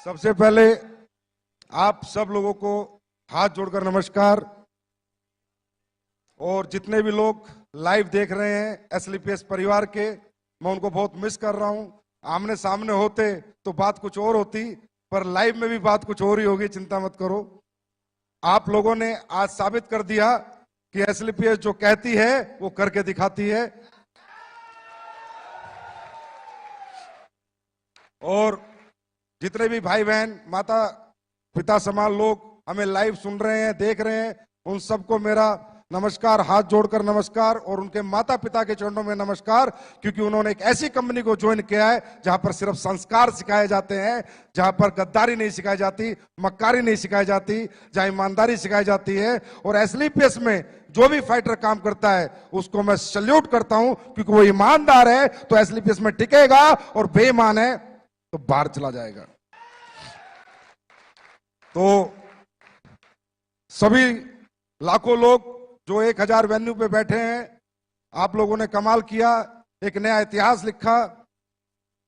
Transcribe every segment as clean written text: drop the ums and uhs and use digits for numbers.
सबसे पहले आप सब लोगों को हाथ जोड़कर नमस्कार। और जितने भी लोग लाइव देख रहे हैं एसलीपीएस परिवार के, मैं उनको बहुत मिस कर रहा हूं। आमने सामने होते तो बात कुछ और होती, पर लाइव में भी बात कुछ और ही होगी, चिंता मत करो। आप लोगों ने आज साबित कर दिया कि एसलीपीएस जो कहती है वो करके दिखाती है। और जितने भी भाई बहन माता पिता समान लोग हमें लाइव सुन रहे हैं, देख रहे हैं, उन सबको मेरा नमस्कार, हाथ जोड़कर नमस्कार। और उनके माता पिता के चरणों में नमस्कार, क्योंकि उन्होंने एक ऐसी कंपनी को ज्वाइन किया है जहां पर सिर्फ संस्कार सिखाए जाते हैं, जहां पर गद्दारी नहीं सिखाई जाती, मक्कारी नहीं सिखाई जाती, जहां ईमानदारी सिखाई जाती है। और एसलीपीएस में जो भी फाइटर काम करता है उसको मैं सल्यूट करता हूं, क्योंकि वो ईमानदार है तो एसलीपीएस में टिकेगा, और बेईमान है तो बाहर चला जाएगा। तो सभी लाखों लोग जो 1000 वेन्यू पे बैठे हैं, आप लोगों ने कमाल किया, एक नया इतिहास लिखा।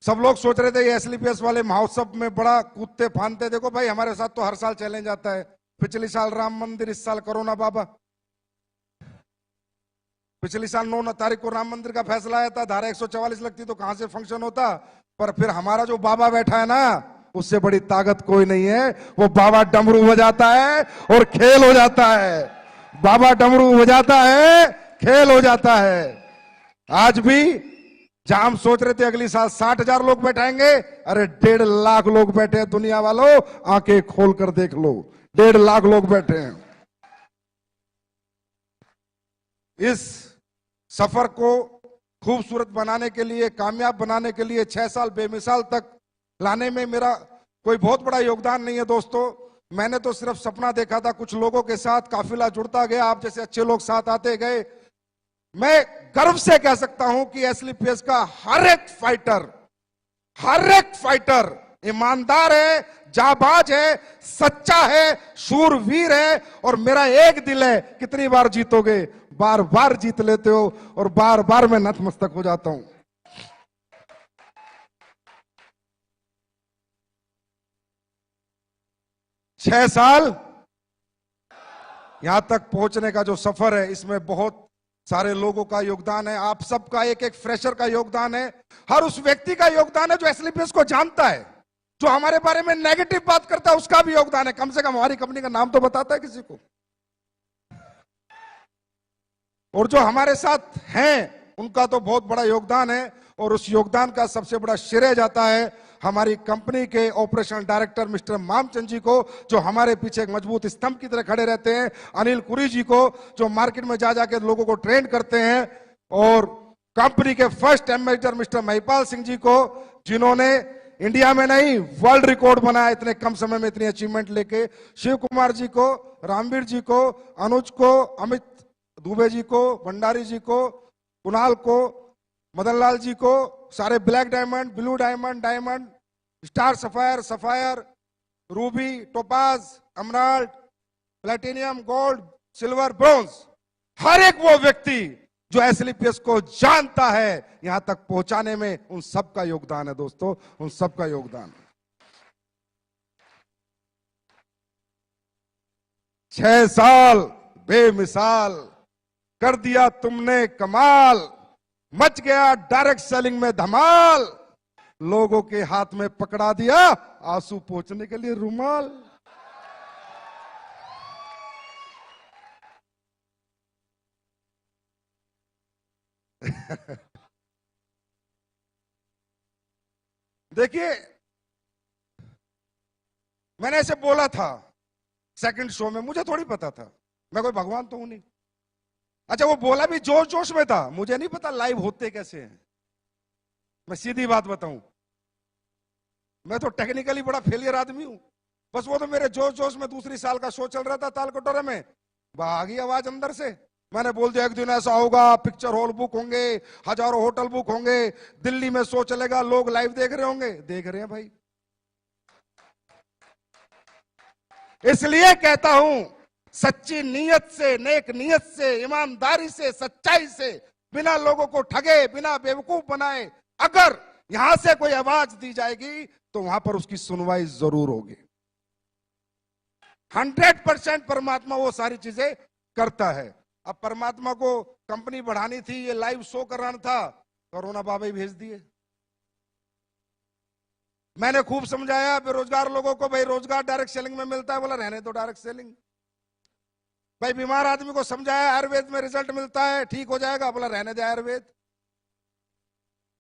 सब लोग सोच रहे थे ये एसलीपीएस वाले महोत्सव में बड़ा कूदते फांदते। देखो भाई, हमारे साथ तो हर साल चैलेंज आता है। पिछले साल राम मंदिर, इस साल कोरोना बाबा। पिछली साल 9 तारीख को राम मंदिर का फैसला आया था, धारा 144 लगती तो कहां से फंक्शन होता। पर फिर हमारा जो बाबा बैठा है ना, उससे बड़ी ताकत कोई नहीं है। वो बाबा डमरू बजाता है और खेल हो जाता है। बाबा डमरू बजाता है, खेल हो जाता है। आज भी जहां हम सोच रहे थे अगली साल 60,000 लोग बैठाएंगे, अरे 1.5 लाख लोग बैठे हैं। दुनिया वालों, आंखें खोल कर देख लो, 1.5 लाख लोग बैठे हैं। इस सफर को खूबसूरत बनाने के लिए, कामयाब बनाने के लिए 6 साल बेमिसाल तक लाने में मेरा कोई बहुत बड़ा योगदान नहीं है दोस्तों। मैंने तो सिर्फ सपना देखा था, कुछ लोगों के साथ काफिला जुड़ता गया, आप जैसे अच्छे लोग साथ आते गए। मैं गर्व से कह सकता हूं कि एसलीपीएस का हर एक फाइटर ईमानदार है, जाबाज है, सच्चा है, शूरवीर है। और मेरा एक दिल है, कितनी बार जीतोगे? बार बार जीत लेते हो, और बार बार मैं नतमस्तक हो जाता हूं। छह साल यहां तक पहुंचने का जो सफर है, इसमें बहुत सारे लोगों का योगदान है। आप सबका, एक एक फ्रेशर का योगदान है, हर उस व्यक्ति का योगदान है जो एसलीपीएस को जानता है। जो हमारे बारे में नेगेटिव बात करता है उसका भी योगदान है, कम से कम हमारी कंपनी का नाम तो बताता है किसी को। और जो हमारे साथ हैं उनका तो बहुत बड़ा योगदान है। और उस योगदान का सबसे बड़ा श्रेय जाता है हमारी कंपनी के ऑपरेशनल डायरेक्टर मिस्टर मामचंद जी को, जो हमारे पीछे एक मजबूत स्तंभ की तरह खड़े रहते हैं। अनिल कुरी जी को, जो मार्केट में जा जाके लोगों को ट्रेन करते हैं। और कंपनी के first ambassador mister Mahipal Singh ji को, जिन्होंने इंडिया में नहीं वर्ल्ड रिकॉर्ड बनाया इतने कम समय में इतनी अचीवमेंट लेके। शिव कुमार जी को, रामवीर जी को, अनुज को, अमित दुबे जी को, भंडारी जी को, कुणाल को, मदन लाल जी को, सारे black diamond, blue diamond, diamond, star sapphire, sapphire, ruby, topaz, emerald, platinum, gold, silver, bronze, हर एक वो व्यक्ति जो एसलीपीएस को जानता है, यहां तक पहुंचाने में उन सबका योगदान है दोस्तों, उन सबका योगदान। 6 साल बेमिसाल कर दिया तुमने कमाल, मच गया डायरेक्ट सेलिंग में धमाल, लोगों के हाथ में पकड़ा दिया आंसू पोंछने के लिए रुमाल। देखिए, मैंने ऐसे बोला था सेकंड शो में, मुझे थोड़ी पता था, मैं कोई भगवान तो हूं नहीं। अच्छा, वो बोला भी जोश जोश में था, मुझे नहीं पता लाइव होते कैसे हैं। मैं सीधी बात बताऊं, मैं तो टेक्निकली बड़ा फेलियर आदमी हूं। बस वो तो मेरे जोश जोश में दूसरी साल का शो चल रहा था ताल कटोरे में, भागी आवाज अंदर से। मैंने बोल दिया एक दिन ऐसा होगा, पिक्चर हॉल बुक होंगे, हजारों होटल बुक होंगे, दिल्ली में शो चलेगा, लोग लाइव देख रहे होंगे। देख रहे हैं भाई। इसलिए कहता हूं, सच्ची नीयत से, नेक नीयत से, ईमानदारी से, सच्चाई से, बिना लोगों को ठगे, बिना बेवकूफ बनाए, अगर यहां से कोई आवाज दी जाएगी तो वहां पर उसकी सुनवाई जरूर होगी। 100% परमात्मा वो सारी चीजें करता है। अब परमात्मा को कंपनी बढ़ानी थी, ये लाइव शो कराना था, कोरोना बाबा ही भेज दिए। मैंने खूब समझाया बेरोजगार लोगों को, भाई रोजगार डायरेक्ट सेलिंग में मिलता है, बोला रहने दो डायरेक्ट सेलिंग। भाई बीमार आदमी को समझाया आयुर्वेद में रिजल्ट मिलता है, ठीक हो जाएगा, बोला रहने दे आयुर्वेद।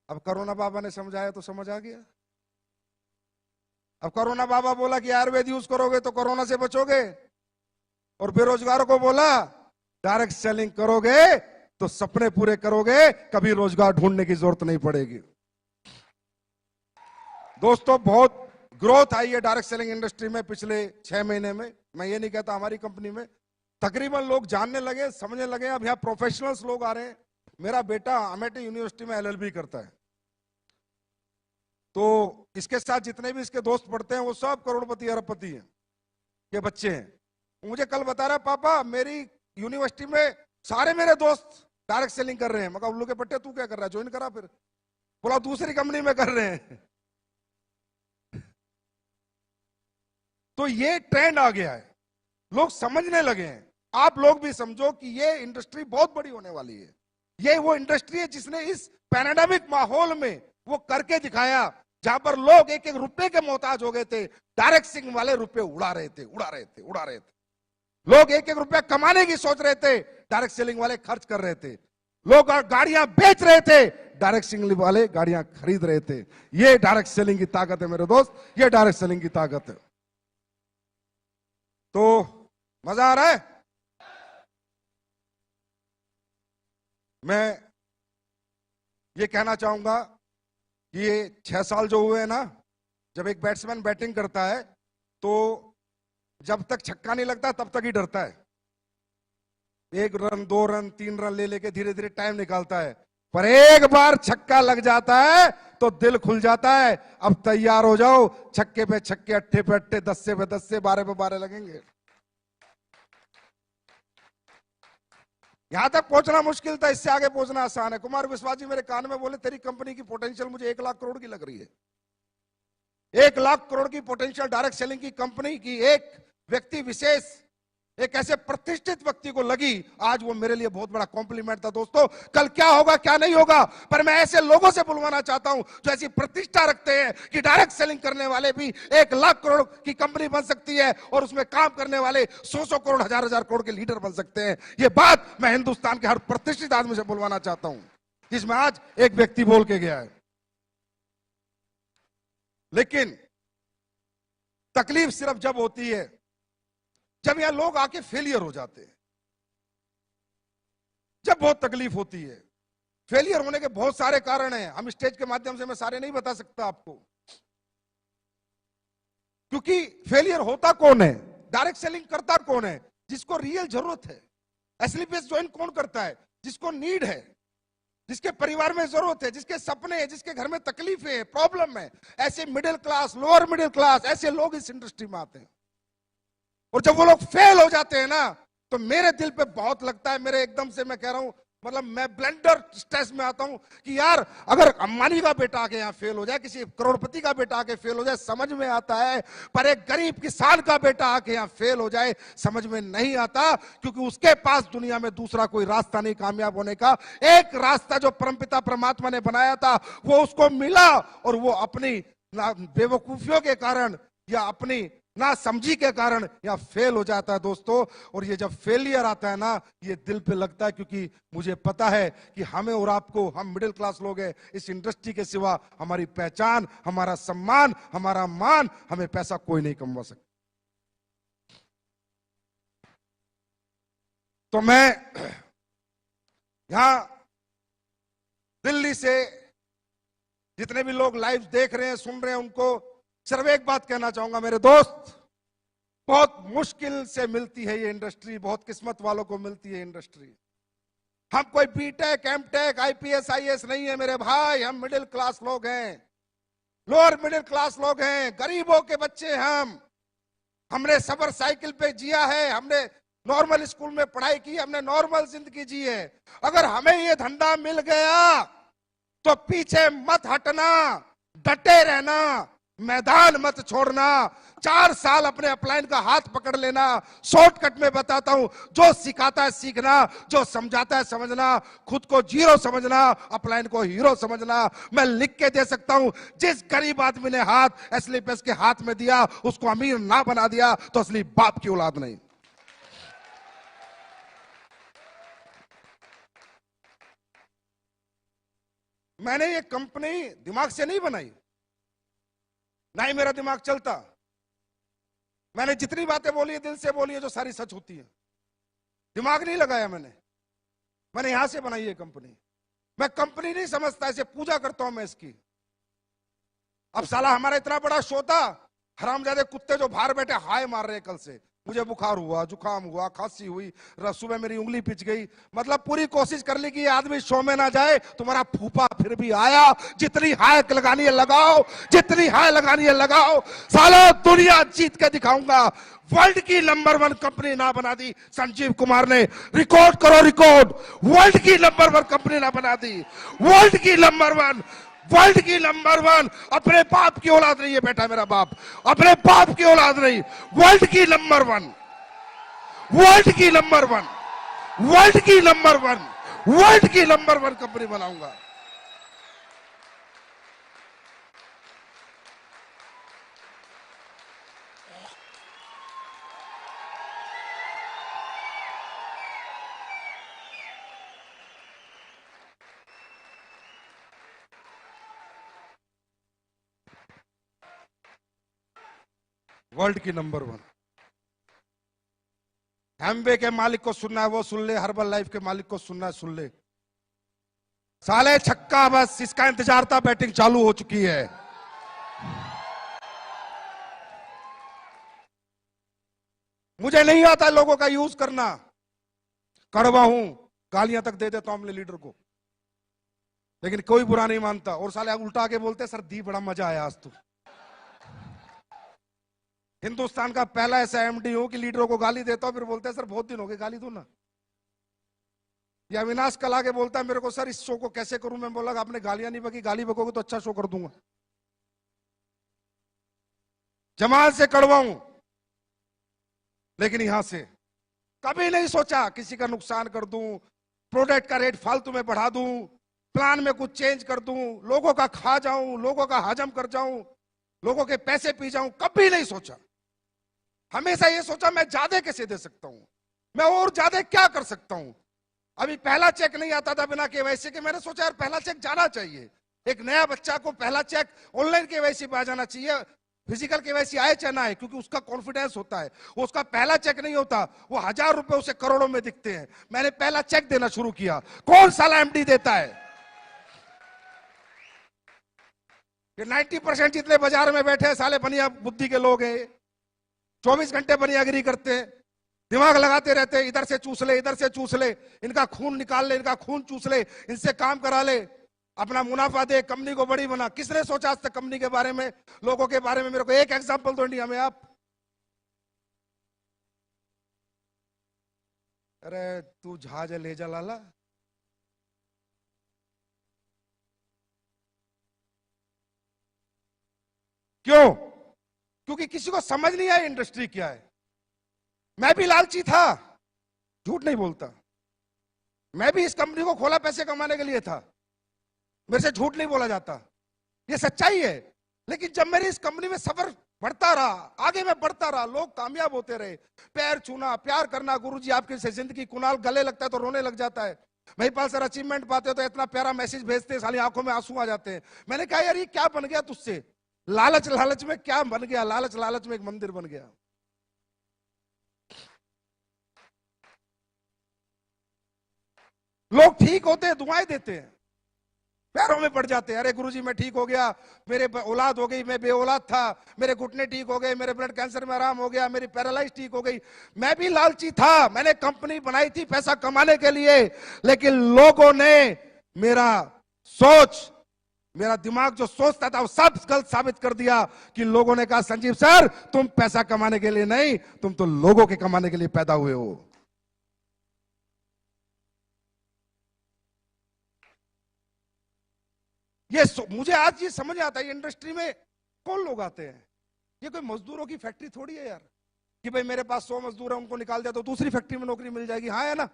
अब कोरोना बाबा ने समझाया तो समझ आ गया। अब कोरोना बाबा बोला कि आयुर्वेद यूज करोगे तो कोरोना से बचोगे, और बेरोजगारों को बोला डायरेक्ट सेलिंग करोगे तो सपने पूरे करोगे, कभी रोजगार ढूंढने की जरूरत नहीं पड़ेगी। दोस्तों बहुत ग्रोथ आई है डायरेक्ट सेलिंग इंडस्ट्री में पिछले 6 महीने में। मैं ये नहीं कहता हमारी कंपनी में, तकरीबन लोग जानने लगे, समझने लगे। अब यहाँ प्रोफेशनल्स लोग आ रहे हैं। मेरा बेटा अमेठी यूनिवर्सिटी में एलएलबी करता है, तो इसके साथ जितने भी इसके दोस्त पढ़ते हैं वो सब करोड़पति अरबपति हैं के बच्चे हैं। मुझे कल बता रहा, पापा मेरी यूनिवर्सिटी में सारे मेरे दोस्त डायरेक्ट सेलिंग कर रहे हैं। मगर उल्लू के पट्टे तू क्या कर रहा है, ज्वाइन करा। फिर बोला दूसरी कंपनी में कर रहे हैं। तो ये ट्रेंड आ गया है, लोग समझने लगे हैं। आप लोग भी समझो कि ये इंडस्ट्री बहुत बड़ी होने वाली है। ये वो इंडस्ट्री है जिसने इस पैंडेमिक माहौल में वो करके दिखाया, जहां पर लोग एक एक रुपए के मोहताज हो गए थे। डायरेक्ट सेलिंग वाले रुपए उड़ा रहे थे। लोग एक एक रुपया कमाने की सोच रहे थे, डायरेक्ट सेलिंग वाले खर्च कर रहे थे। लोग गाड़ियां बेच रहे थे, डायरेक्ट सेलिंग वाले गाड़ियां खरीद रहे थे। ये डायरेक्ट सेलिंग की ताकत है मेरे दोस्त, ये डायरेक्ट सेलिंग की ताकत है। तो मजा आ रहा है। मैं ये कहना चाहूंगा कि ये 6 साल जो हुए हैं ना, जब एक बैट्समैन बैटिंग करता है तो जब तक छक्का नहीं लगता तब तक ही डरता है। 1 रन 2 रन 3 रन ले लेके धीरे धीरे टाइम निकालता है, पर एक बार छक्का लग जाता है तो दिल खुल जाता है। अब तैयार हो जाओ, छक्के पे छक्के, अट्ठे पे अट्ठे, 10 पे 10, 12 पे 12 लगेंगे। यहां तक पहुंचना मुश्किल था, इससे आगे पहुंचना आसान है। कुमार विश्वास जी मेरे कान में बोले, तेरी कंपनी की पोटेंशियल मुझे 1 लाख करोड़ की लग रही है। 1 लाख करोड़ की पोटेंशियल डायरेक्ट सेलिंग की कंपनी की एक व्यक्ति विशेष, एक ऐसे प्रतिष्ठित व्यक्ति को लगी। आज वो मेरे लिए बहुत बड़ा कॉम्प्लीमेंट था। दोस्तों कल क्या होगा क्या नहीं होगा, पर मैं ऐसे लोगों से बुलवाना चाहता हूं जो ऐसी प्रतिष्ठा रखते हैं कि डायरेक्ट सेलिंग करने वाले भी 1 लाख करोड़ की कंपनी बन सकती है, और उसमें काम करने वाले 100 करोड़, 1000 करोड़ के लीडर बन सकते हैं। ये बात मैं हिंदुस्तान के हर प्रतिष्ठित आदमी से बुलवाना चाहता हूं, जिसमें आज एक व्यक्ति बोल के गया है। लेकिन तकलीफ सिर्फ जब होती है जब यहां लोग आके फेलियर हो जाते हैं, जब बहुत तकलीफ होती है। फेलियर होने के बहुत सारे कारण हैं, हम स्टेज के माध्यम से मैं सारे नहीं बता सकता आपको, क्योंकि फेलियर होता कौन है, डायरेक्ट सेलिंग करता कौन है, जिसको रियल जरूरत है। एसलीपीएस ज्वाइन कौन करता है, जिसको नीड है, जिसके परिवार में जरूरत है, जिसके सपने हैं, जिसके घर में तकलीफें है, प्रॉब्लम है। ऐसे middle class, lower middle class, ऐसे लोग इस इंडस्ट्री में आते हैं। और जब वो लोग फेल हो जाते हैं ना, तो मेरे दिल पे बहुत लगता है। मेरे एकदम से मैं कह रहा हूं, मतलब मैं ब्लेंडर स्ट्रेस में आता हूं कि यार अगर अंबानी का बेटा आके यहां फेल हो जाए, किसी करोड़पति का बेटा आके फेल हो जाए, समझ में आता है। पर एक गरीब किसान का बेटा आके यहां फेल हो जाए, समझ में नहीं आता, क्योंकि उसके पास दुनिया में दूसरा कोई रास्ता नहीं कामयाब होने का। एक रास्ता जो परमपिता परमात्मा ने बनाया था वो उसको मिला, और वो अपनी बेवकूफियों के कारण या अपनी ना समझी के कारण या फेल हो जाता है दोस्तों। और ये जब फेलियर आता है ना, ये दिल पे लगता है, क्योंकि मुझे पता है कि हमें और आपको, हम मिडिल क्लास लोग हैं, इस इंडस्ट्री के सिवा हमारी पहचान, हमारा सम्मान, हमारा मान, हमें पैसा कोई नहीं कमवा सकता। तो मैं यहां दिल्ली से जितने भी लोग लाइव देख रहे हैं, सुन रहे हैं, उनको सिर्फ एक बात कहना चाहूंगा, मेरे दोस्त, बहुत मुश्किल से मिलती है ये इंडस्ट्री, बहुत किस्मत वालों को मिलती है इंडस्ट्री। हम कोई बीटेक, एमटेक, आईपीएस, आईएएस नहीं है मेरे भाई, हम मिडिल क्लास लोग हैं, लोअर मिडिल क्लास लोग हैं, गरीबों के बच्चे। हमने सबर साइकिल पे जिया है, हमने नॉर्मल स्कूल में पढ़ाई की, हमने नॉर्मल जिंदगी जी है। अगर हमें ये धंधा मिल गया तो पीछे मत हटना, डटे रहना, मैदान मत छोड़ना। 4 साल अपने अपलाइन का हाथ पकड़ लेना। शॉर्टकट में बताता हूं, जो सिखाता है सीखना, जो समझाता है समझना, खुद को जीरो समझना, अपलाइन को हीरो समझना। मैं लिख के दे सकता हूं, जिस गरीब आदमी ने हाथ एसलीपीएस के हाथ में दिया, उसको अमीर ना बना दिया तो असली बाप की औलाद नहीं। मैंने ये कंपनी दिमाग से नहीं बनाई, ना ही मेरा दिमाग चलता। मैंने जितनी बातें बोली है दिल से बोली है, जो सारी सच होती है। दिमाग नहीं लगाया मैंने यहां से बनाई है कंपनी। मैं कंपनी नहीं समझता, इसे पूजा करता हूं मैं इसकी। अब साला हमारा इतना बड़ा शो था, हरामजादे कुत्ते जो बाहर बैठे हाय मार रहे हैं कल से। मुझे बुखार हुआ, जुकाम हुआ, खांसी हुई, सुबह मेरी उंगली पिच गई। मतलब पूरी कोशिश कर ली कि ये आदमी शो में ना जाए। तुम्हारा फूफा फिर भी आया। जितनी हाय लगानी है लगाओ, जितनी हाय लगानी है लगाओ। साला दुनिया जीत के दिखाऊंगा। वर्ल्ड की नंबर 1 कंपनी ना बना दी संजीव कुमार ने। रिकॉर्ड करो रिकॉर्ड, वर्ल्ड की नंबर 1 कंपनी ना बना दी। वर्ल्ड की नंबर 1, वर्ल्ड की नंबर 1। अपने बाप की औलाद नहीं है बेटा, मेरा बाप अपने बाप की औलाद नहीं। वर्ल्ड की नंबर 1, वर्ल्ड की नंबर 1, वर्ल्ड की नंबर 1, वर्ल्ड की नंबर 1 कंपनी बनाऊंगा। वर्ल्ड की नंबर 1। एमवे के मालिक को सुनना है वो सुन ले, हर्बल लाइफ के मालिक को सुनना है सुन ले। साले छक्का, बस इसका इंतजार था, बैटिंग चालू हो चुकी है। मुझे नहीं आता लोगों का यूज करना, कड़वा हूं, गालियां तक दे देता हूं अपने लीडर को, लेकिन कोई बुरा नहीं मानता। और साले उल्टा के बोलते सर दी बड़ा मजा आया आज तो। हिंदुस्तान का पहला ऐसा एमडी हूं कि लीडरों को गाली देता हूं, फिर बोलते हैं सर बहुत दिन हो गए गाली दो ना। या अविनाश कल आके बोलता है मेरे को सर इस शो को कैसे करूं। मैं बोला आपने गालियां नहीं बकी, गाली बकोगे तो अच्छा शो कर दूंगा। जमात से कड़वा हूं, लेकिन यहां से कभी नहीं सोचा किसी का नुकसान कर दूं, प्रोडक्ट का रेट फालतू में बढ़ा दूं, प्लान में कुछ चेंज कर दूं, लोगों का खा जाऊं, लोगों का हजम कर जाऊं, लोगों के पैसे पी जाऊं। कभी नहीं सोचा। हमेशा ये सोचा मैं ज्यादा कैसे दे सकता हूं, मैं और ज्यादा क्या कर सकता हूं। अभी पहला चेक नहीं आता था बिना केवाईसी के। मैंने सोचा यार पहला चेक जाना चाहिए। एक नया बच्चा को पहला चेक ऑनलाइन केवाईसी पे आ जाना चाहिए, फिजिकल केवाईसी आए चाहे ना आए, क्योंकि उसका कॉन्फिडेंस होता है। उसका पहला चेक नहीं होता, वो 1000 रुपए उसे करोड़ों में दिखते हैं। मैंने पहला चेक देना शुरू किया। कौन साला एमडी देता है? ये 90% जितने बाजार में बैठे साले बनिया बुद्धि के लोग हैं। 24 घंटे बनियागिरी करते हैं, दिमाग लगाते रहते हैं, इधर से चूस ले, इधर से चूस ले, इनका खून निकाल ले, इनका खून चूस ले, इनसे काम करा ले, अपना मुनाफा दे, कंपनी को बड़ी बना। किसने सोचा आज तक कंपनी के बारे में, लोगों के बारे में? मेरे को एक एग्जांपल दो इंडिया में आप। अरे तू जहाज ले जा लाला। क्यों? क्योंकि किसी को समझ नहीं आया इंडस्ट्री क्या है। मैं भी लालची था, झूठ नहीं बोलता। मैं भी इस कंपनी को खोला पैसे कमाने के लिए था, मेरे से झूठ नहीं बोला जाता, ये सच्चाई है। लेकिन जब मेरी इस कंपनी में सफर बढ़ता रहा, आगे मैं बढ़ता रहा, लोग कामयाब होते रहे, पैर छूना, प्यार करना। गुरुजी आपकी जिंदगी, कुणाल गले लगता है तो रोने लग जाता है, महिपाल सर अचीवमेंट पाते हो तो इतना प्यारा मैसेज भेजते हैं, साली आंखों में आंसू आ जाते हैं। मैंने कहा यार ये क्या बन गया तुझसे? लालच लालच में क्या बन गया? लालच लालच में एक मंदिर बन गया। लोग ठीक होते हैं, दुआएं देते हैं, पैरों में पड़ जाते हैं। अरे गुरुजी मैं ठीक हो गया, मेरे औलाद हो गई, मैं बे औलाद था, मेरे घुटने ठीक हो गए, मेरे ब्लड कैंसर में आराम हो गया, मेरी पैरालाइज ठीक हो गई। मैं भी लालची था, मैंने कंपनी बनाई थी पैसा कमाने के लिए, लेकिन लोगों ने मेरा सोच, मेरा दिमाग जो सोचता था वो सब गलत साबित कर दिया। कि लोगों ने कहा संजीव सर तुम पैसा कमाने के लिए नहीं, तुम तो लोगों के कमाने के लिए पैदा हुए हो। मुझे आज ये समझ आता है, ये इंडस्ट्री में कौन लोग आते हैं? ये कोई मजदूरों की फैक्ट्री थोड़ी है यार, कि भाई मेरे पास 100 मजदूर है, उनको निकाल दिया तो दूसरी फैक्ट्री में नौकरी मिल जाएगी। हाँ है ना,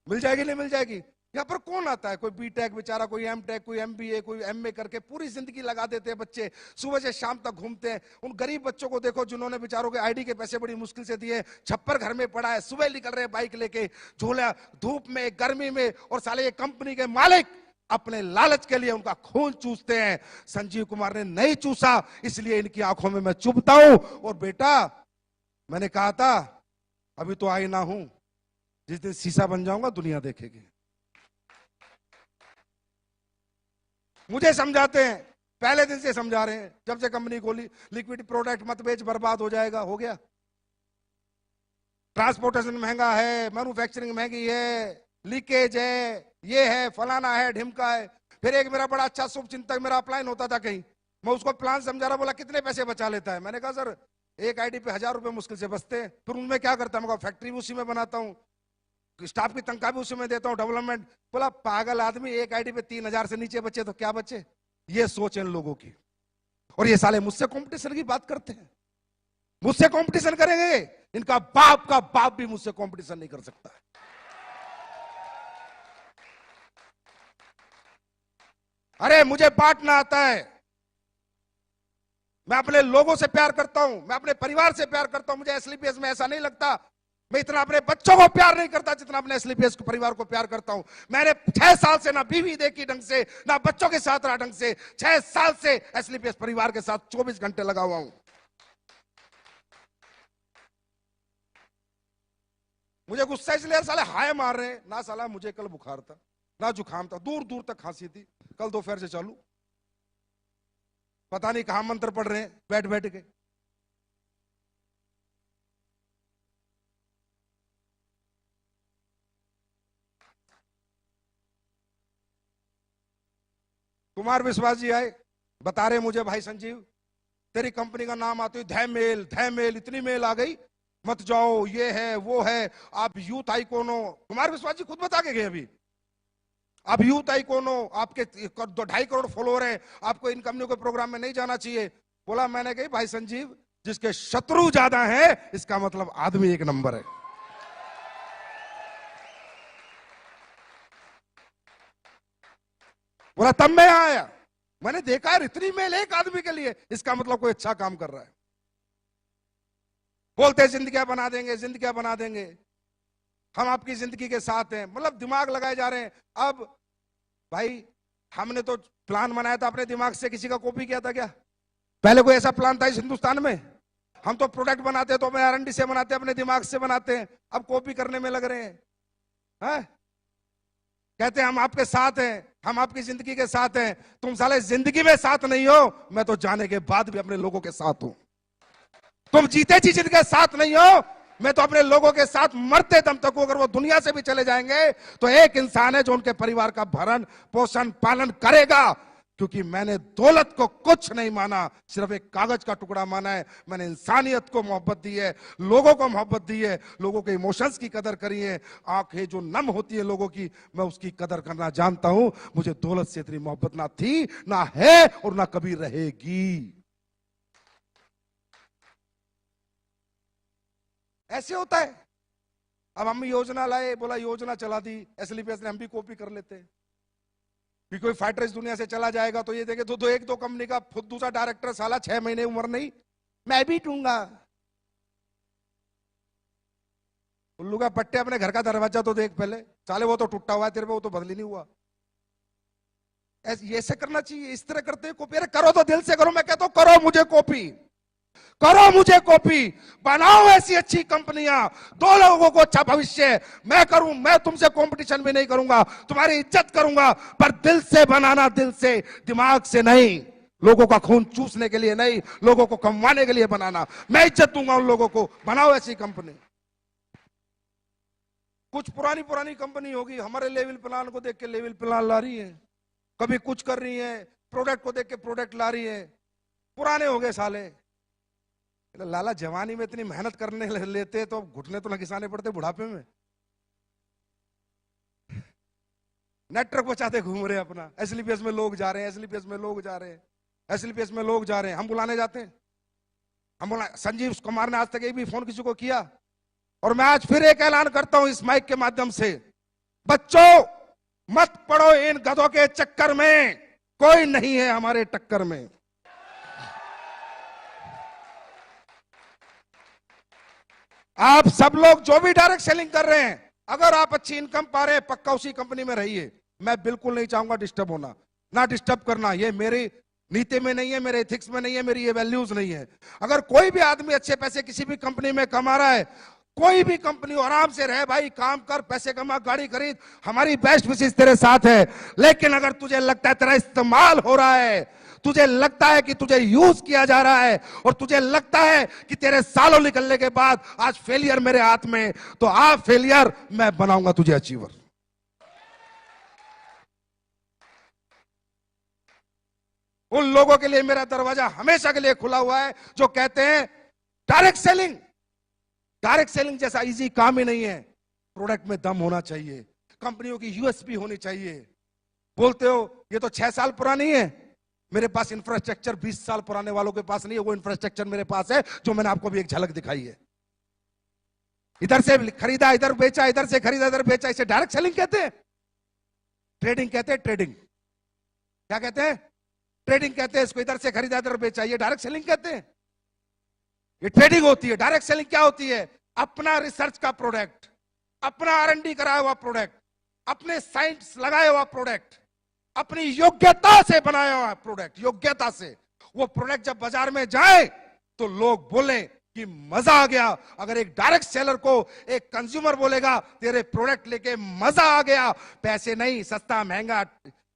मिल जाएगी नहीं मिल जाएगी? यहाँ पर कौन आता है? कोई बीटेक बेचारा, कोई एमटेक, कोई एमबीए, कोई एमए करके पूरी जिंदगी लगा देते हैं बच्चे, सुबह से शाम तक घूमते हैं। उन गरीब बच्चों को देखो जिन्होंने बेचारों के आईडी के पैसे बड़ी मुश्किल से दिए, छप्पर घर में पड़ा है, सुबह निकल रहे हैं बाइक लेके, झोला धूप में गर्मी में, और साले ये कंपनी के मालिक अपने लालच के लिए उनका खून चूसते हैं। संजीव कुमार ने नहीं चूसा, इसलिए इनकी आंखों में मैं चुभता हूं। और बेटा, मैंने कहा था अभी तो आई ना हूं, जिस दिन शीशा बन जाऊंगा दुनिया देखेगी। मुझे समझाते हैं, पहले दिन से समझा रहे हैं, जब से कंपनी खोली, लिक्विड प्रोडक्ट मत बेच, बर्बाद हो जाएगा। हो गया? ट्रांसपोर्टेशन महंगा है, मैन्युफैक्चरिंग महंगी है, लीकेज है, ये है, फलाना है, ढिमका है। फिर एक मेरा बड़ा अच्छा शुभ चिंतक मेरा अपलाइन होता था कहीं, मैं उसको प्लान समझा रहा, बोला कितने पैसे बचा लेता है? मैंने कहा सर एक आईडी पे 1000 रुपए मुश्किल से बचते हैं। फिर उनमें क्या करता है? मैं फैक्ट्री भी उसी में बनाता हूँ, स्टाफ की तनख्वाह भी उसी में देता हूँ, डेवलपमेंट। बोला पागल आदमी, एक आईडी पे 3000 से नीचे बचे तो क्या बचे? ये सोच इन लोगों की। और ये साले मुझसे कंपटीशन की बात करते हैं, मुझसे कंपटीशन करेंगे? इनका बाप का बाप भी मुझसे कंपटीशन नहीं कर सकता है। अरे मुझे बांटना आता है, मैं अपने लोगों से प्यार करता हूं, मैं अपने परिवार से प्यार करता हूं। मुझे एसलीपीएस में ऐसा नहीं लगता मैं इतना अपने बच्चों को प्यार नहीं करता जितना अपने एसलीपीएस के परिवार को प्यार करता हूं। मैंने 6 साल से ना बीवी देखी ढंग से, ना बच्चों के साथ रहा ढंग से। 6 साल से एसलीपीएस परिवार के साथ 24 घंटे लगा हुआ हूं। मुझे गुस्सा इसलिए साले हाय मार रहे हैं ना, साला मुझे कल बुखार था ना जुकाम था, दूर दूर तक खांसी थी, कल दोपहर से चालू, पता नहीं कहां मंत्र पढ़ रहे हैं बैठ बैठ के। कुमार विश्वास जी आए, बता रहे मुझे भाई संजीव तेरी कंपनी का नाम आते ही धैमेल धैमेल इतनी मेल आ गई, मत जाओ, ये है वो है, आप यूथ आइकॉन हो। कुमार विश्वास जी खुद बता के गए अभी, आप यूथ आइकॉन हो, आपके 2.5 करोड़ फॉलोअर हैं, आपको इन कंपनियों के प्रोग्राम में नहीं जाना चाहिए। बोला मैंने कही भाई संजीव, जिसके शत्रु ज्यादा है इसका मतलब आदमी एक नंबर है। बोला तब मैं आया, मैंने देखा है इतनी मेल एक आदमी के लिए, इसका मतलब कोई अच्छा काम कर रहा है। बोलते जिंदगियां बना देंगे, जिंदगियां बना देंगे, हम आपकी जिंदगी के साथ हैं, मतलब दिमाग लगाए जा रहे हैं। अब भाई हमने तो प्लान बनाया था अपने दिमाग से, किसी का कॉपी किया था क्या? पहले कोई ऐसा प्लान था इस हिंदुस्तान में? हम तो प्रोडक्ट बनाते हैं तो अपने R&D से बनाते हैं, अपने दिमाग से बनाते हैं, अब कॉपी करने में लग रहे हैं। है? कहते हैं हम आपके साथ हैं, हम आपकी जिंदगी के साथ हैं। तुम साले जिंदगी में साथ नहीं हो, मैं तो जाने के बाद भी अपने लोगों के साथ हूं। तुम जीते जी जिनके साथ नहीं हो, मैं तो अपने लोगों के साथ मरते दम तक हूं। अगर वो दुनिया से भी चले जाएंगे तो एक इंसान है जो उनके परिवार का भरण पोषण पालन करेगा, क्योंकि मैंने दौलत को कुछ नहीं माना, सिर्फ एक कागज का टुकड़ा माना है। मैंने इंसानियत को मोहब्बत दी है, लोगों को मोहब्बत दी है, लोगों के इमोशंस की कदर करी है। आंखें जो नम होती है लोगों की, मैं उसकी कदर करना जानता हूं। मुझे दौलत से इतनी मोहब्बत ना थी, ना है और ना कभी रहेगी। ऐसे होता है। अब हम योजना लाए, बोला योजना चला दी एसलीपीएस ने, हम भी कॉपी कर लेते हैं कि कोई फाइटर इस दुनिया से चला जाएगा तो ये देखे तो एक दो कंपनी का खुद दूसरा डायरेक्टर साला 6 महीने उम्र नहीं, मैं भी दूंगा। उल्लू का पट्टे, अपने घर का दरवाजा तो देख पहले, साले वो तो टूटा हुआ है तेरे पे, वो तो बदली नहीं हुआ। ऐसे करना चाहिए, इस तरह करते हैं कॉपी। अरे करो तो दिल से करो, मैं कहता हूं करो मुझे कॉपी, करो मुझे कॉपी, बनाओ ऐसी अच्छी कंपनियां, दो लोगों को अच्छा भविष्य। मैं करूं, मैं तुमसे कंपटीशन भी नहीं करूंगा, तुम्हारी इज्जत करूंगा, पर दिल से बनाना, दिल से, दिमाग से नहीं। लोगों का खून चूसने के लिए नहीं, लोगों को कमवाने के लिए बनाना। मैं इज्जत दूंगा उन लोगों को, बनाओ ऐसी कंपनी। कुछ पुरानी पुरानी कंपनी होगी, हमारे लेवल प्लान को देख के लेवल प्लान ला रही है, कभी कुछ कर रही है, प्रोडक्ट को देख के प्रोडक्ट ला रही है। पुराने हो गए साले। लाला जवानी में इतनी मेहनत करने लेते तो घुटने तो न घिसाने पड़ते बुढ़ापे में। नेटवर्क बचाते घूम रहे हैं अपना, एसलीपीएस में लोग जा रहे हैं, एसलीपीएस में लोग जा रहे हैं, एसलीपीएस में लोग जा रहे हैं, हम बुलाने जाते हैं। हम बोला, संजीव कुमार ने आज तक एक भी फोन किसी को किया? और मैं आज फिर एक ऐलान करता हूं इस माइक के माध्यम से, बच्चों मत पड़ो इन गधों के चक्कर में, कोई नहीं है हमारे टक्कर में। आप सब लोग जो भी डायरेक्ट सेलिंग कर रहे हैं, अगर आप अच्छी इनकम पा रहे हैं, पक्का उसी कंपनी में रहिए। मैं बिल्कुल नहीं चाहूंगा डिस्टर्ब होना, ना डिस्टर्ब करना, ये मेरी नीति में नहीं है, मेरे एथिक्स में नहीं है, मेरी ये वैल्यूज नहीं है। अगर कोई भी आदमी अच्छे पैसे किसी भी कंपनी में कमा रहा है, कोई भी कंपनी, आराम से रहे भाई, काम कर, पैसे कमा, गाड़ी खरीद, हमारी बेस्ट विशेष तेरे साथ है। लेकिन अगर तुझे लगता है तेरा इस्तेमाल हो रहा है, तुझे लगता है कि तुझे यूज किया जा रहा है, और तुझे लगता है कि तेरे सालों निकलने के बाद आज फेलियर मेरे हाथ में, तो आप फेलियर, मैं बनाऊंगा तुझे अचीवर। उन लोगों के लिए मेरा दरवाजा हमेशा के लिए खुला हुआ है जो कहते हैं डायरेक्ट सेलिंग, डायरेक्ट सेलिंग जैसा इजी काम ही नहीं है। प्रोडक्ट में दम होना चाहिए, कंपनियों की यूएसपी होनी चाहिए। बोलते हो ये तो 6 साल पुरानी है, मेरे पास इंफ्रास्ट्रक्चर 20 साल पुराने वालों के पास नहीं है, वो इंफ्रास्ट्रक्चर मेरे पास है जो मैंने आपको भी एक झलक दिखाई है। इधर से खरीदा इधर बेचा, इधर से खरीदा इधर बेचा, इसे डायरेक्ट सेलिंग कहते हैं। ट्रेडिंग कहते हैं, ट्रेडिंग क्या कहते हैं? ट्रेडिंग कहते हैं इसको। इधर से खरीदा इधर बेचा, ये डायरेक्ट सेलिंग कहते हैं, ये ट्रेडिंग होती है। डायरेक्ट सेलिंग क्या होती है? अपना रिसर्च का प्रोडक्ट, अपना R&D कराया हुआ प्रोडक्ट, अपने साइंस लगाया हुआ प्रोडक्ट, अपनी योग्यता से बनाया हुआ प्रोडक्ट, योग्यता से वो प्रोडक्ट जब बाजार में जाए तो लोग बोले कि मजा आ गया। अगर एक डायरेक्ट सेलर को एक कंज्यूमर बोलेगा तेरे प्रोडक्ट लेके मजा आ गया, पैसे नहीं, सस्ता महंगा,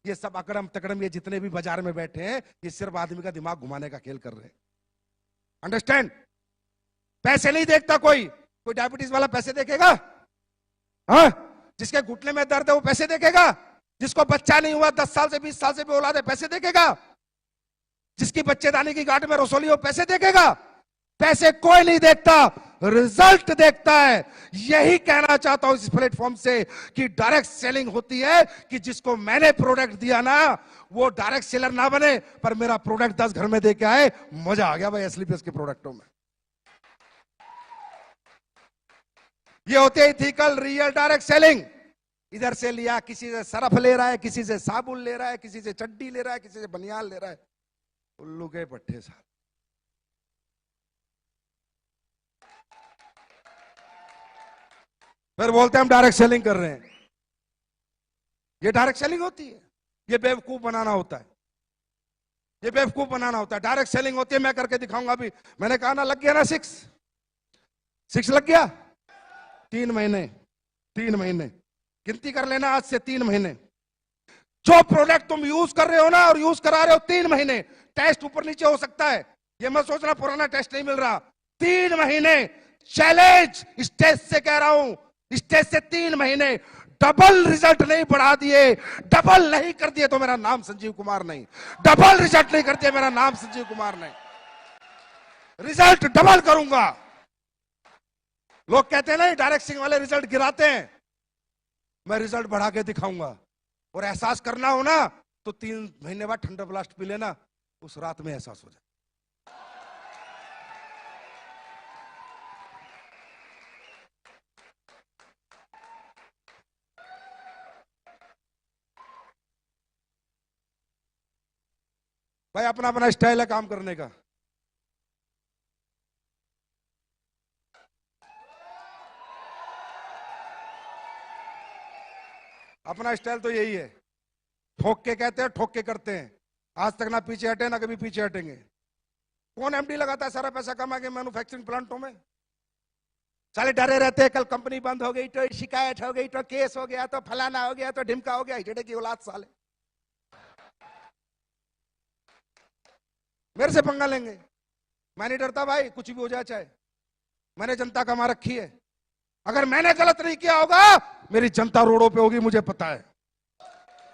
ये सब अकड़म तकड़म, ये जितने भी बाजार में बैठे हैं, ये सिर्फ आदमी का दिमाग घुमाने का खेल कर रहे हैं। अंडरस्टैंड? पैसे नहीं देखता कोई। कोई डायबिटीज वाला पैसे देखेगा? हाँ? जिसके घुटने में दर्द है वो पैसे देखेगा? जिसको बच्चा नहीं हुआ 10 साल से 20 साल से भी औलाद है, पैसे देखेगा? जिसकी बच्चेदानी की गांठ में रसोली हो, पैसे देखेगा? पैसे कोई नहीं देखता, रिजल्ट देखता है। यही कहना चाहता हूं इस प्लेटफॉर्म से कि डायरेक्ट सेलिंग होती है कि जिसको मैंने प्रोडक्ट दिया ना, वो डायरेक्ट सेलर ना बने, पर मेरा प्रोडक्ट 10 घर में दे के आए, मजा आ गया भाई एसलीपीएस के प्रोडक्टों में। ये होते है इथिकल रियल डायरेक्ट सेलिंग। इधर से लिया, किसी से सरफ ले रहा है, किसी से साबुन ले रहा है, किसी से चड्डी ले रहा है, किसी से बनियान ले रहा है, उल्लू के पट्टे साहब। फिर बोलते हैं हम डायरेक्ट सेलिंग कर रहे हैं। ये डायरेक्ट सेलिंग होती है? ये बेवकूफ बनाना होता है, ये बेवकूफ बनाना होता है। डायरेक्ट सेलिंग होती है, मैं करके दिखाऊंगा। अभी मैंने कहा ना, लग गया ना 6 लग गया। 3 महीने, 3 महीने गिनती कर लेना, आज से 3 महीने जो प्रोडक्ट तुम यूज कर रहे हो ना, और यूज करा रहे हो 3 महीने, टेस्ट ऊपर नीचे हो सकता है, ये मत सोचना पुराना टेस्ट नहीं मिल रहा। 3 महीने चैलेंज, स्टेज से कह रहा हूं, स्टेज से 3 महीने डबल रिजल्ट नहीं बढ़ा दिए, डबल नहीं कर दिए तो मेरा नाम संजीव कुमार नहीं। डबल रिजल्ट नहीं कर दिया, मेरा नाम संजीव कुमार नहीं। रिजल्ट डबल करूंगा। लोग कहते हैं नहीं डायरेक्ट सेलिंग वाले रिजल्ट गिराते हैं, मैं रिजल्ट बढ़ा के दिखाऊंगा। और एहसास करना हो ना तो 3 महीने बाद ठंडा ब्लास्ट पी लेना, उस रात में एहसास हो जाए। भाई अपना अपना स्टाइल है काम करने का। अपना स्टाइल तो यही है, ठोक के कहते हैं, ठोक के करते हैं। आज तक ना पीछे हटे, ना कभी पीछे हटेंगे। कौन एमडी लगाता है सारा पैसा कमा के मैन्युफैक्चरिंग प्लांटों में? साले डरे रहते हैं, कल कंपनी बंद हो गई तो शिकायत हो गई, तो केस हो गया, तो फलाना हो गया, तो ढिमका हो गया। हिजड़े की औलाद साले मेरे से पंगा लेंगे। मैं नहीं डरता भाई, कुछ भी हो जाए चाहे। मैंने जनता कमा रखी है, अगर मैंने गलत नहीं किया होगा मेरी जनता रोडों पे होगी, मुझे पता है।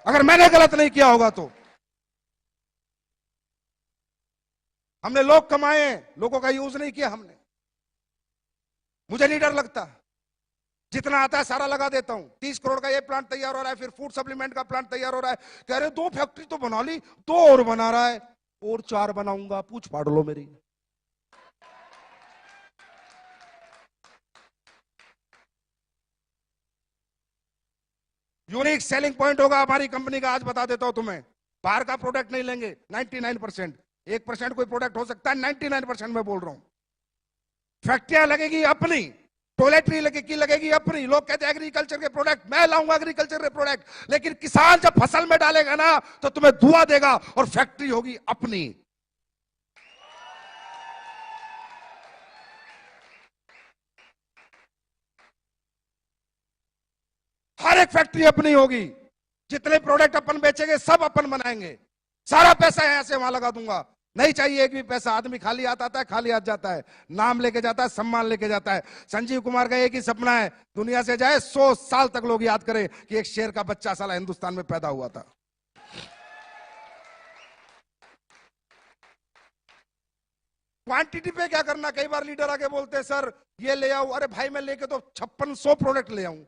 अगर मैंने गलत नहीं किया होगा तो हमने लोग कमाए, लोगों का यूज नहीं किया हमने। मुझे नहीं डर लगता, जितना आता है सारा लगा देता हूं। 30 करोड़ का ये प्लांट तैयार हो रहा है, फिर फूड सप्लीमेंट का प्लांट तैयार हो रहा है। कह रहे 2 फैक्ट्री तो बना ली, 2 और बना रहा है, और 4 बनाऊंगा, पूछ फाड़ लो मेरी। यूनिक सेलिंग पॉइंट होगा हमारी कंपनी का, आज बता देता हूं तुम्हें। बाहर का प्रोडक्ट नहीं लेंगे, 99%। 1% कोई प्रोडक्ट हो सकता है, 99% मैं बोल रहा हूं। फैक्ट्रियां लगेगी अपनी, टॉयलेटरी लगेगी अपनी। लोग कहते हैं एग्रीकल्चर के प्रोडक्ट, मैं लाऊंगा एग्रीकल्चर के प्रोडक्ट, लेकिन किसान जब फसल में डालेगा ना तो तुम्हें दुआ देगा, और फैक्ट्री होगी अपनी। हर एक फैक्ट्री अपनी होगी, जितने प्रोडक्ट अपन बेचेंगे सब अपन बनाएंगे, सारा पैसा यहां से वहां लगा दूंगा, नहीं चाहिए एक भी पैसा। आदमी खाली हाथ आता है, खाली हाथ जाता है, नाम लेके जाता है, सम्मान लेके जाता है। संजीव कुमार का एक ही सपना है, दुनिया से जाए 100 साल तक लोग याद करें कि एक शेर का बच्चा साला हिंदुस्तान में पैदा हुआ था। क्वांटिटी पे क्या करना, कई बार लीडर आके बोलते हैं सर ये ले आओ, अरे भाई मैं लेके तो 5600 प्रोडक्ट ले आऊं।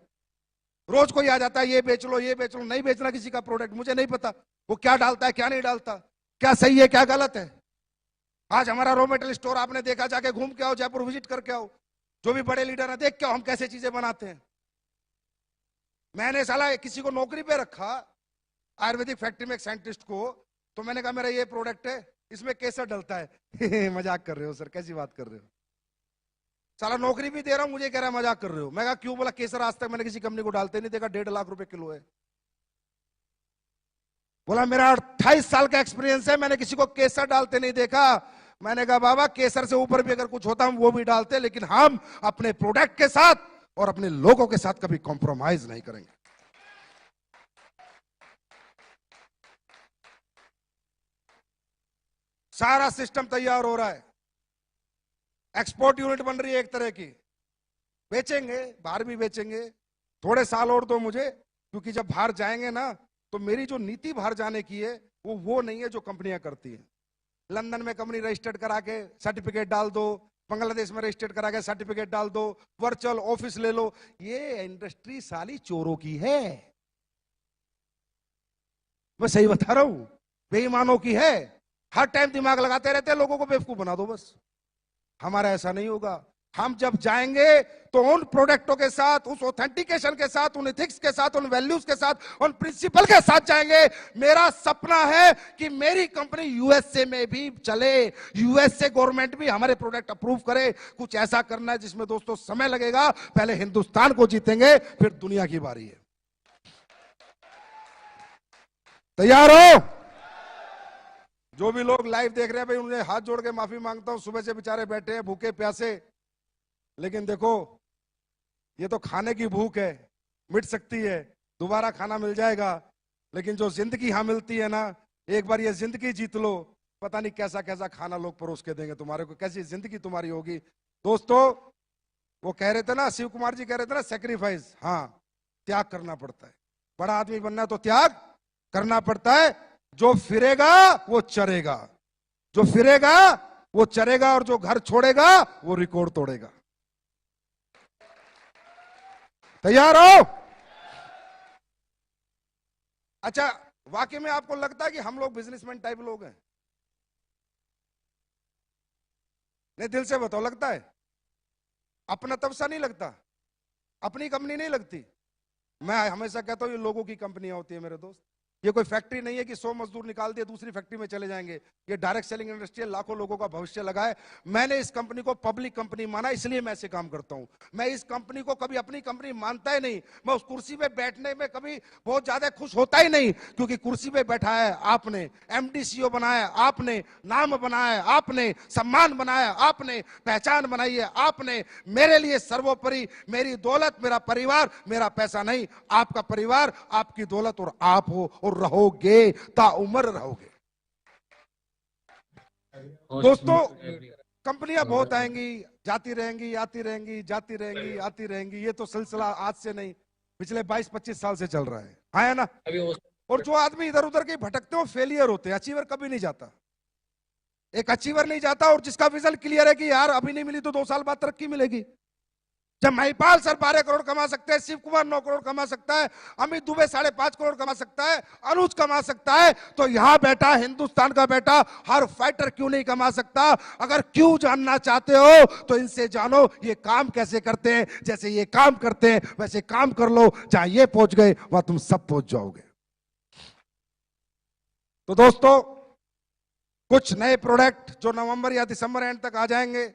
रोज कोई आ जाता है ये बेच लो ये बेच लो, नहीं बेचना किसी का प्रोडक्ट, मुझे नहीं पता वो क्या डालता है क्या नहीं डालता, क्या सही है क्या गलत है। आज हमारा रॉ मटेरियल स्टोर आपने देखा, जाके घूम के आओ, जयपुर विजिट करके आओ, जो भी बड़े लीडर है देख के आओ हम कैसे चीजें बनाते हैं। मैंने साला किसी को नौकरी पे रखा आयुर्वेदिक फैक्ट्री में, एक साइंटिस्ट को, तो मैंने कहा मेरा ये प्रोडक्ट है, इसमें केसर डलता है। मजाक कर रहे हो सर, कैसी बात कर रहे हो, साला नौकरी भी दे रहा हूं, मुझे कह रहा है मजाक कर रहे हो। मैं कहा क्यों, बोला केसर आज तक मैंने किसी कंपनी को डालते नहीं देखा, 1.5 लाख रुपए किलो है। बोला मेरा 28 साल का एक्सपीरियंस है, मैंने किसी को केसर डालते नहीं देखा। मैंने कहा बाबा केसर से ऊपर भी अगर कुछ होता हम वो भी डालते, लेकिन हम अपने प्रोडक्ट के साथ और अपने लोगों के साथ कभी कॉम्प्रोमाइज नहीं करेंगे। सारा सिस्टम तैयार हो रहा है, एक्सपोर्ट यूनिट बन रही है एक तरह की, बेचेंगे बाहर भी बेचेंगे। थोड़े साल और दो मुझे, क्योंकि जब बाहर जाएंगे ना तो मेरी जो नीति बाहर जाने की है वो नहीं है जो कंपनियां करती हैं। लंदन में कंपनी रजिस्टर्ड करा के सर्टिफिकेट डाल दो, बांग्लादेश में रजिस्टर्ड करा के सर्टिफिकेट डाल दो, वर्चुअल ऑफिस ले लो, ये इंडस्ट्री साली चोरों की है। मैं सही बता रहा हूं, बेईमानों की है। हर टाइम दिमाग लगाते रहते हैं, लोगों को बेवकूफ बना दो बस। हमारा ऐसा नहीं होगा। हम जब जाएंगे तो उन प्रोडक्टों के साथ, उस ऑथेंटिकेशन के साथ, उन एथिक्स के साथ, उन वैल्यूज के साथ, उन प्रिंसिपल के साथ जाएंगे। मेरा सपना है कि मेरी कंपनी यूएसए में भी चले, यूएसए गवर्नमेंट भी हमारे प्रोडक्ट अप्रूव करे। कुछ ऐसा करना है जिसमें दोस्तों समय लगेगा, पहले हिंदुस्तान को जीतेंगे फिर दुनिया की बारी है। तैयार हो? जो भी लोग लाइव देख रहे हैं भाई, उन्हें हाथ जोड़ के माफी मांगता हूं, सुबह से बेचारे बैठे हैं भूखे प्यासे, लेकिन देखो ये तो खाने की भूख है, मिट सकती है, दोबारा खाना मिल जाएगा। लेकिन जो जिंदगी यहां मिलती है ना, एक बार ये जिंदगी जीत लो, पता नहीं कैसा कैसा खाना लोग परोस के देंगे तुम्हारे को, कैसी जिंदगी तुम्हारी होगी। दोस्तों वो कह रहे थे ना, शिव कुमार जी कह रहे थे ना, सेक्रीफाइस, हाँ त्याग करना पड़ता है, बड़ा आदमी बनना है तो त्याग करना पड़ता है। जो फिरेगा वो चरेगा, जो फिरेगा वो चरेगा, और जो घर छोड़ेगा वो रिकॉर्ड तोड़ेगा। तैयार हो? अच्छा, वाकई में आपको लगता है कि हम लोग बिजनेसमैन टाइप लोग हैं? नहीं, दिल से बताओ, लगता है? अपना तब सा नहीं लगता? अपनी कंपनी नहीं लगती? मैं हमेशा कहता हूं ये लोगों की कंपनियां होती है मेरे दोस्त। ये कोई फैक्ट्री नहीं है कि 100 मजदूर निकाल दिए दूसरी फैक्ट्री में चले जाएंगे। ये डायरेक्ट सेलिंग इंडस्ट्री है, लाखों लोगों का भविष्य लगा है। मैंने इस कंपनी को पब्लिक कंपनी माना, इसलिए मैं ऐसे काम करता हूं। मैं इस कंपनी को कभी अपनी कंपनी मानता ही नहीं। मैं उस कुर्सी पे बैठने में कभी बहुत ज्यादा खुश होता ही नहीं, क्योंकि कुर्सी पे बैठा है आपने, एमडी सीईओ बनाया आपने, नाम बनाया आपने, सम्मान बनाया आपने, पहचान बनाई है आपने। मेरे लिए सर्वोपरि मेरी दौलत, मेरा परिवार, मेरा पैसा नहीं, आपका परिवार, आपकी दौलत और आप हो, और रहोगे, ताउम्र रहोगे। दोस्तों कंपनियां बहुत आएंगी, जाती रहेंगी, आती रहेंगी, जाती रहेंगी, आती रहेंगी। ये तो सिलसिला आज से नहीं, पिछले 22-25 साल से चल रहा है, हाँ ना? और जो आदमी इधर उधर के भटकते हो फेलियर होते हैं, अचीवर कभी नहीं जाता। एक अचीवर नहीं जाता, और जिसका विजन क्लियर है कि यार अभी नहीं मिली तो 2 साल बाद तरक्की मिलेगी, जब महिपाल सर 12 करोड़ कमा सकते हैं, शिव कुमार 9 करोड़ कमा सकता है, अमित दुबे 5.5 करोड़ कमा सकता है, अनुज कमा सकता है, तो यहां बैठा हिंदुस्तान का बेटा हर फाइटर क्यों नहीं कमा सकता? अगर क्यों जानना चाहते हो तो इनसे जानो ये काम कैसे करते हैं। जैसे ये काम करते हैं वैसे काम कर लो, जहां ये पहुंच गए वहां तुम सब पहुंच जाओगे। तो दोस्तों, कुछ नए प्रोडक्ट जो नवंबर या दिसंबर एंड तक आ जाएंगे,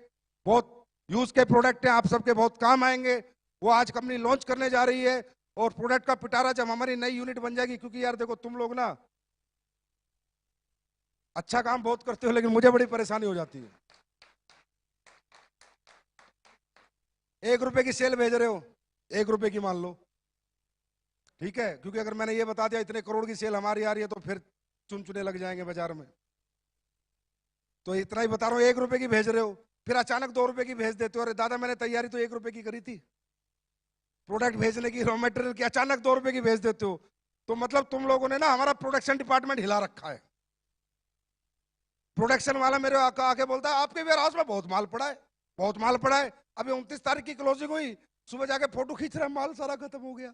बहुत यूज के प्रोडक्ट हैं, आप सबके बहुत काम आएंगे, वो आज कंपनी लॉन्च करने जा रही है। और प्रोडक्ट का पिटारा जब हमारी नई यूनिट बन जाएगी, क्योंकि यार देखो तुम लोग ना अच्छा काम बहुत करते हो, लेकिन मुझे बड़ी परेशानी हो जाती है। 1 रुपए की सेल भेज रहे हो, 1 रुपए की मान लो, ठीक है, क्योंकि अगर मैंने ये बता दिया इतने करोड़ की सेल हमारी आ रही है तो फिर चुनचुने लग जाएंगे बाजार में। तो इतना ही बता रहा हूं, 1 रुपए की भेज रहे हो, फिर अचानक 2 रुपए की भेज देते हो। अरे दादा मैंने तैयारी तो 1 रुपए की करी थी, प्रोडक्ट भेजने की, रॉ मटेरियल की, अचानक 2 रुपए की भेज देते हो। तो मतलब तुम लोगों ने ना हमारा प्रोडक्शन डिपार्टमेंट हिला रखा है। प्रोडक्शन वाला मेरे आके बोलता है आपके वेयर हाउस में बहुत माल पड़ा है, बहुत माल पड़ा है। अभी 29 तारीख की क्लोजिंग हुई, सुबह जाके फोटो खींच रहा है, माल सारा खत्म हो गया।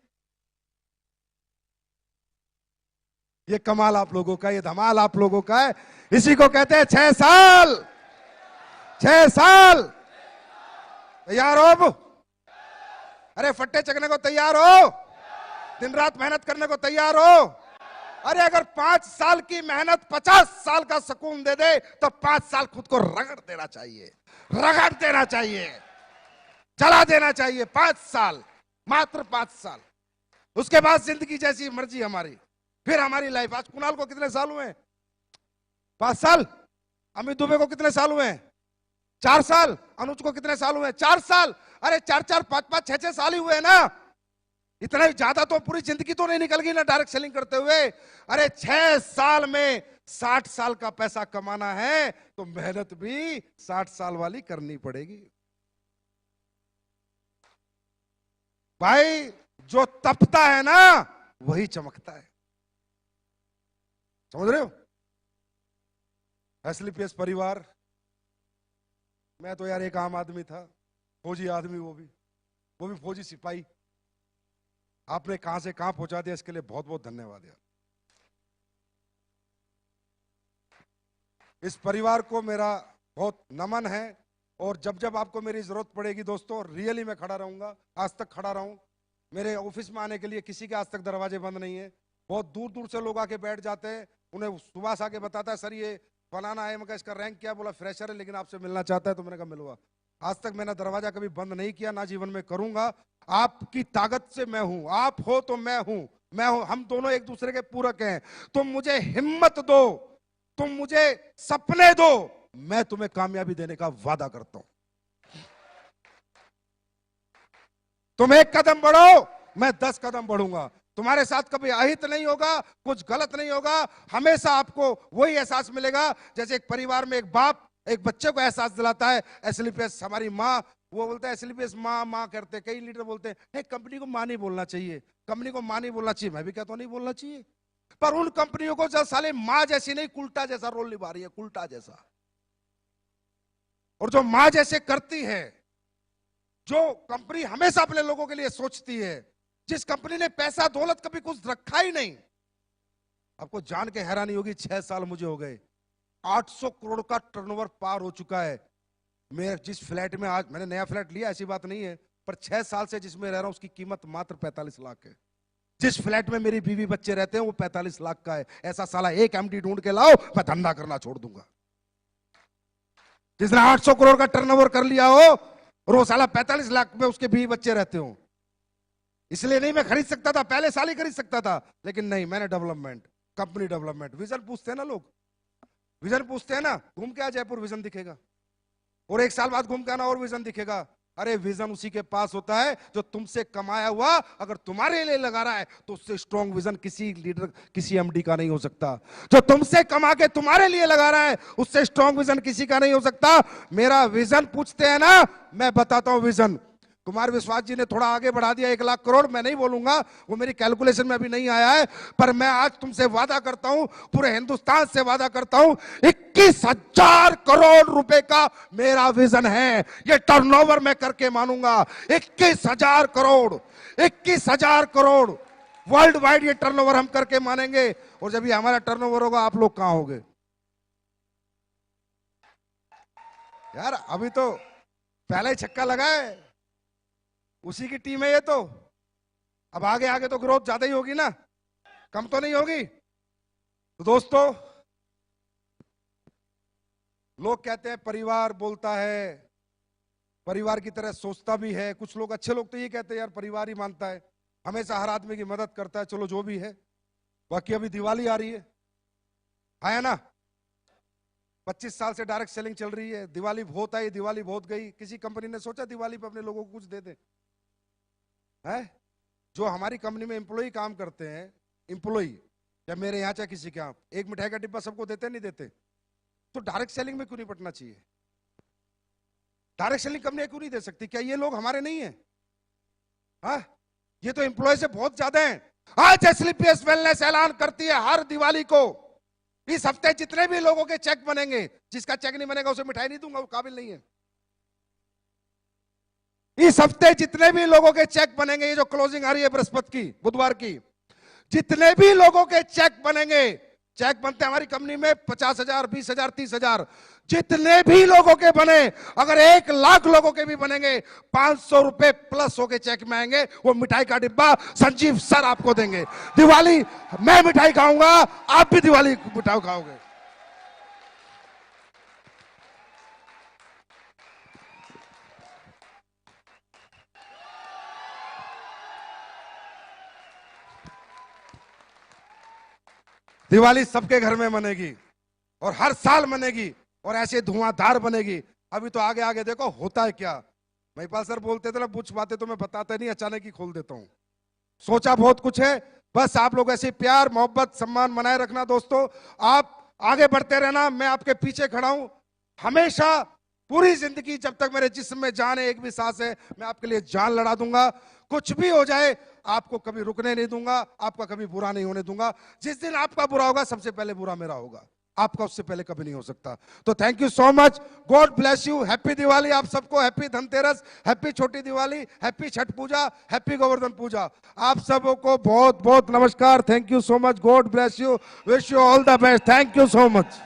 ये कमाल आप लोगों का, ये धमाल आप लोगों का है। इसी को कहते हैं 6 साल, 6 साल। तैयार हो? अरे फट्टे चकने को तैयार हो? दिन रात मेहनत करने को तैयार हो? अरे अगर 5 साल की मेहनत 50 साल का सुकून दे दे तो 5 साल खुद को रगड़ देना चाहिए, रगड़ देना चाहिए, चला देना चाहिए। 5 साल, मात्र 5 साल। उसके बाद जिंदगी जैसी मर्जी हमारी, फिर हमारी लाइफ। आज कुणाल को कितने साल हुए? 5 साल। अमित दुबे को कितने साल हुए? 4 साल। अनुज को कितने साल हुए? 4 साल। अरे 4-4, 5-5, 6-6 साल ही हुए ना। इतना ही ज्यादा तो पूरी जिंदगी तो नहीं निकल गई ना डायरेक्ट सेलिंग करते हुए। अरे 6 साल में 60 साल का पैसा कमाना है तो मेहनत भी 60 साल वाली करनी पड़ेगी भाई। जो तपता है ना वही चमकता है, समझ रहे हो? एसलीपीएस परिवार, मैं तो यार एक आम आदमी था, फौजी आदमी, वो भी फौजी सिपाही। आपने कहां से कहां पहुंचा दिया, इसके लिए बहुत बहुत धन्यवाद यार। इस परिवार को मेरा बहुत नमन है, और जब जब आपको मेरी जरूरत पड़ेगी दोस्तों, रियली मैं खड़ा रहूंगा। आज तक खड़ा रहूं। मेरे ऑफिस में आने के लिए किसी के आज तक दरवाजे बंद नहीं है। बहुत दूर दूर से लोग आके बैठ जाते हैं, उन्हें सुभाष आके बताता है सर ये फलाना है, मैं कहा इसका रैंक क्या? बोला फ्रेशर है लेकिन आपसे मिलना चाहता है। तो मैंने कहा मिलवा। आज तक मैंने दरवाजा कभी बंद नहीं किया, ना जीवन में करूंगा। आपकी ताकत से मैं हूं, आप हो तो मैं हूं, मैं हूं, हम दोनों एक दूसरे के पूरक हैं। तुम मुझे हिम्मत दो, तुम मुझे सपने दो, मैं तुम्हें कामयाबी देने का वादा करता हूं। तुम 1 कदम बढ़ो, मैं 10 कदम बढ़ूंगा। तुम्हारे साथ कभी अहित नहीं होगा, कुछ गलत नहीं होगा। हमेशा आपको वही एहसास मिलेगा जैसे एक परिवार में एक बाप एक बच्चे को एहसास दिलाता है। एसलीपीएस हमारी माँ, वो बोलता है एसलीपीएस माँ माँ करते, कई लीडर बोलते हैं कंपनी को माँ नहीं बोलना चाहिए, कंपनी को माँ नहीं बोलना चाहिए। मैं भी कहता हूं नहीं बोलना चाहिए, पर उन कंपनियों को जो साले माँ जैसी नहीं, कुल्टा जैसा रोल निभा रही है, कुल्टा जैसा। और जो माँ जैसे करती है, जो कंपनी हमेशा अपने लोगों के लिए सोचती है, जिस कंपनी ने पैसा दौलत कभी कुछ रखा ही नहीं। आपको जान के हैरानी होगी, 6 साल मुझे हो गए, 800 करोड़ का टर्नओवर पार हो चुका है। मैं जिस फ्लैट में, आज मैंने नया फ्लैट लिया ऐसी बात नहीं है, पर 6 साल से जिसमें रह रहा हूं उसकी कीमत मात्र 45 लाख है। जिस फ्लैट में मेरी बीवी बच्चे रहते हैं वो 45 लाख का है। ऐसा साला एक एमडी ढूंढ के लाओ, मैं धंधा करना छोड़ दूंगा। जिसने 800 करोड़ का टर्नओवर कर लिया हो और वो साला 45 लाख में उसके बीवी बच्चे रहते हो। इसलिए नहीं मैं खरीद सकता था, पहले साल ही खरीद सकता था, लेकिन नहीं, मैंने डेवलपमेंट, कंपनी डेवलपमेंट। विजन पूछते हैं ना लोग, विजन पूछते हैं ना, घूम के आ जयपुर विजन दिखेगा, और 1 साल बाद घूम के आना और विजन दिखेगा। अरे विजन उसी के पास होता है जो तुमसे कमाया हुआ अगर तुम्हारे लिए लगा रहा है तो उससे स्ट्रॉन्ग विजन किसी लीडर, किसी एमडी का नहीं हो सकता। जो तुमसे कमा के तुम्हारे लिए लगा रहा है उससे स्ट्रॉन्ग विजन किसी का नहीं हो सकता। मेरा विजन पूछते हैं ना, मैं बताता हूं विजन। कुमार विश्वास जी ने थोड़ा आगे बढ़ा दिया 1 लाख करोड़, मैं नहीं बोलूंगा, वो मेरी कैलकुलेशन में अभी नहीं आया है, पर मैं आज तुमसे वादा करता हूं, पूरे हिंदुस्तान से वादा करता हूं, 21,000 करोड़ रुपए का मेरा विजन है। ये टर्नओवर मैं करके मानूंगा। 21,000 करोड़, 21,000 करोड़ वर्ल्ड वाइड ये टर्नओवर हम करके मानेंगे। और जब ये हमारा टर्नओवर होगा, आप लोग कहां होंगे यार? अभी तो पहला ही छक्का लगा है, उसी की टीम है ये तो। अब आगे आगे तो ग्रोथ ज्यादा ही होगी ना, कम तो नहीं होगी। तो दोस्तों, लोग कहते हैं परिवार बोलता है, परिवार की तरह सोचता भी है। कुछ लोग, अच्छे लोग तो ये कहते हैं यार परिवार ही मानता है, हमेशा हर आदमी की मदद करता है। चलो जो भी है, बाकी अभी दिवाली आ रही है ना? 25 साल से डायरेक्ट सेलिंग चल रही है, दिवाली बहुत आई, दिवाली बहुत गई। किसी कंपनी ने सोचा दिवाली पे अपने लोगों को कुछ दे दे? है जो हमारी कंपनी में एम्प्लॉय काम करते हैं, एम्प्लॉय या मेरे यहाँ चाहे किसी के यहाँ, एक मिठाई का डिब्बा सबको देते नहीं देते? तो डायरेक्ट सेलिंग में क्यों नहीं पटना चाहिए? डायरेक्ट सेलिंग कंपनी क्यों नहीं दे सकती? क्या ये लोग हमारे नहीं है? हाँ, ये तो एम्प्लॉय से बहुत ज्यादा है। आज एसलीपीएस वेलनेस ऐलान करती है हर दिवाली को, इस हफ्ते जितने भी लोगों के चेक बनेंगे, जिसका चेक नहीं बनेगा उसे मिठाई नहीं दूंगा, वो काबिल नहीं है। इस हफ्ते जितने भी लोगों के चेक बनेंगे, ये जो क्लोजिंग आ रही है बृहस्पति की, बुधवार की, जितने भी लोगों के चेक बनेंगे, चेक बनते हमारी कंपनी में 50,000, 20,000, 30,000, जितने भी लोगों के बने, अगर 1 लाख लोगों के भी बनेंगे, 500 रुपए प्लस होके चेक में आएंगे। वो मिठाई का डिब्बा संजीव सर आपको देंगे। दिवाली मैं मिठाई खाऊंगा, आप भी दिवाली मिठाई खाओगे। दिवाली सबके घर में मनेगी और हर साल मनेगी और ऐसे धुआंधार बनेगी। अभी तो आगे आगे देखो होता है क्या। महिपाल सर बोलते थे ना, कुछ बातें तो मैं बताता नहीं, अचानक ही खोल देता हूं। सोचा बहुत कुछ है, बस आप लोग ऐसे प्यार मोहब्बत सम्मान बनाए रखना। दोस्तों, आप आगे बढ़ते रहना, मैं आपके पीछे खड़ा हूं हमेशा। पूरी जिंदगी जब तक मेरे जिस्म में जान है, एक भी सांस है, मैं आपके लिए जान लड़ा दूंगा। कुछ भी हो जाए, आपको कभी रुकने नहीं दूंगा, आपका कभी बुरा नहीं होने दूंगा। जिस दिन आपका बुरा होगा, सबसे पहले बुरा मेरा होगा, आपका उससे पहले कभी नहीं हो सकता। तो thank you so much, God bless you, happy Diwali आप सबको, हैप्पी धनतेरस, हैप्पी छोटी दिवाली, हैप्पी छठ पूजा, हैप्पी गोवर्धन पूजा। आप सबको बहुत बहुत नमस्कार, thank you so much, God bless you, wish you all the best, thank you so much.